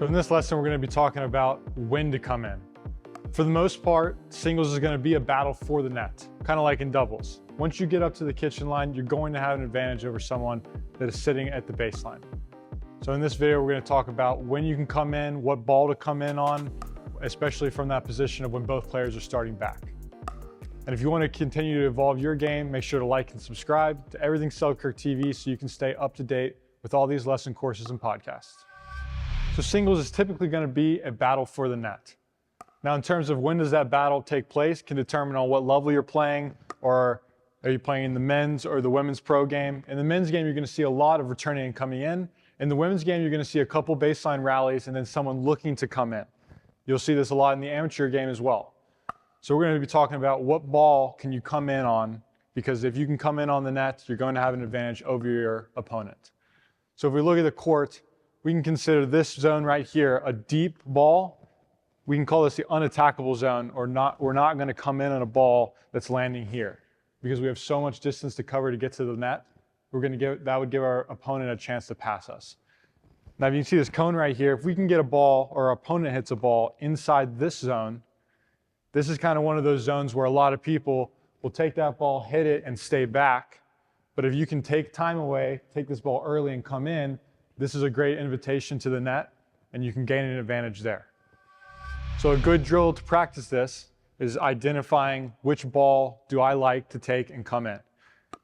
So in this lesson, we're going to be talking about when to come in. For the most part, singles is going to be a battle for the net, kind of like in doubles. Once you get up to the kitchen line, you're going to have an advantage over someone that is sitting at the baseline. So in this video, we're going to talk about when you can come in, what ball to come in on, especially from that position of when both players are starting back. And if you want to continue to evolve your game, make sure to like and subscribe to Everything Selkirk TV so you can stay up to date with all these lesson courses and podcasts. So singles is typically going to be a battle for the net. Now, in terms of when does that battle take place can determine on what level you're playing, or are you playing in the men's or the women's pro game. In the men's game, you're going to see a lot of returning and coming in. In the women's game, you're going to see a couple baseline rallies and then someone looking to come in. You'll see this a lot in the amateur game as well. So we're going to be talking about what ball can you come in on, because if you can come in on the net, you're going to have an advantage over your opponent. So if we look at the court, we can consider this zone right here a deep ball. We can call this the unattackable zone, or we're not going to come in on a ball that's landing here because we have so much distance to cover to get to the net. That would give our opponent a chance to pass us. Now, if you can see this cone right here, if we can get a ball, or our opponent hits a ball inside this zone, this is kind of one of those zones where a lot of people will take that ball, hit it, and stay back. But if you can take time away, take this ball early and come in, this is a great invitation to the net, and you can gain an advantage there. So a good drill to practice this is identifying which ball do I like to take and come in.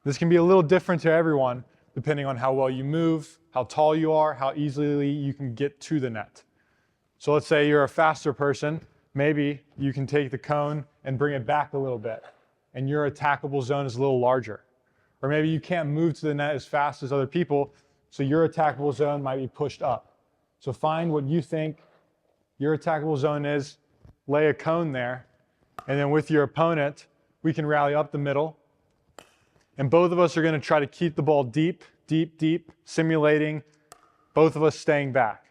This can be a little different to everyone depending on how well you move, how tall you are, how easily you can get to the net. So let's say you're a faster person, maybe you can take the cone and bring it back a little bit, and your attackable zone is a little larger. Or maybe you can't move to the net as fast as other people, so your attackable zone might be pushed up. So find what you think your attackable zone is, lay a cone there, and then with your opponent, we can rally up the middle. And both of us are going to try to keep the ball deep, deep, deep, simulating both of us staying back.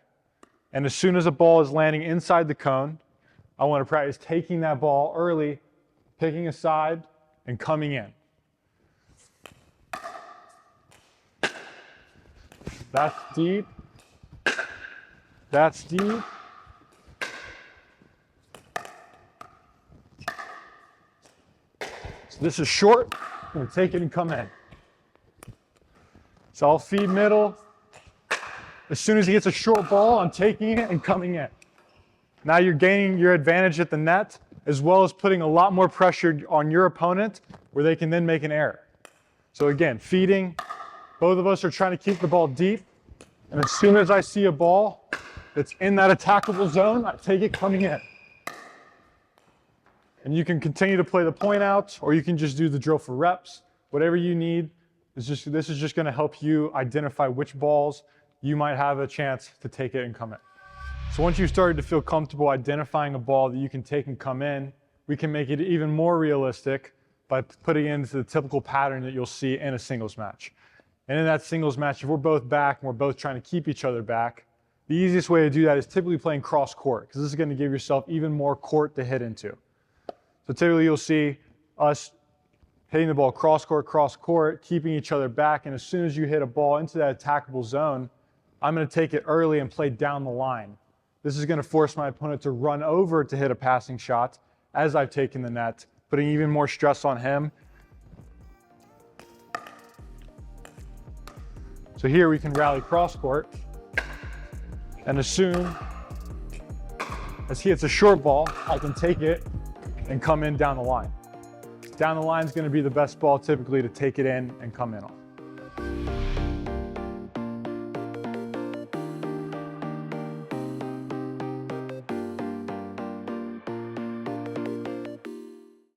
And as soon as a ball is landing inside the cone, I want to practice taking that ball early, picking a side, and coming in. That's deep. That's deep. So this is short. I'm going to take it and come in. So I'll feed middle. As soon as he gets a short ball, I'm taking it and coming in. Now you're gaining your advantage at the net, as well as putting a lot more pressure on your opponent where they can then make an error. So again, feeding. Both of us are trying to keep the ball deep. And as soon as I see a ball that's in that attackable zone, I take it coming in. And you can continue to play the point out, or you can just do the drill for reps. Whatever you need, this is just going to help you identify which balls you might have a chance to take it and come in. So once you've started to feel comfortable identifying a ball that you can take and come in, we can make it even more realistic by putting it into the typical pattern that you'll see in a singles match. And in that singles match, if we're both back and we're both trying to keep each other back, the easiest way to do that is typically playing cross court, because this is going to give yourself even more court to hit into. So typically you'll see us hitting the ball cross court, keeping each other back, and as soon as you hit a ball into that attackable zone, I'm going to take it early and play down the line. This is going to force my opponent to run over to hit a passing shot as I've taken the net, putting even more stress on him. So here we can rally cross court, and as soon as he hits a short ball, I can take it and come in down the line. Down the line is going to be the best ball typically to take it in and come in on.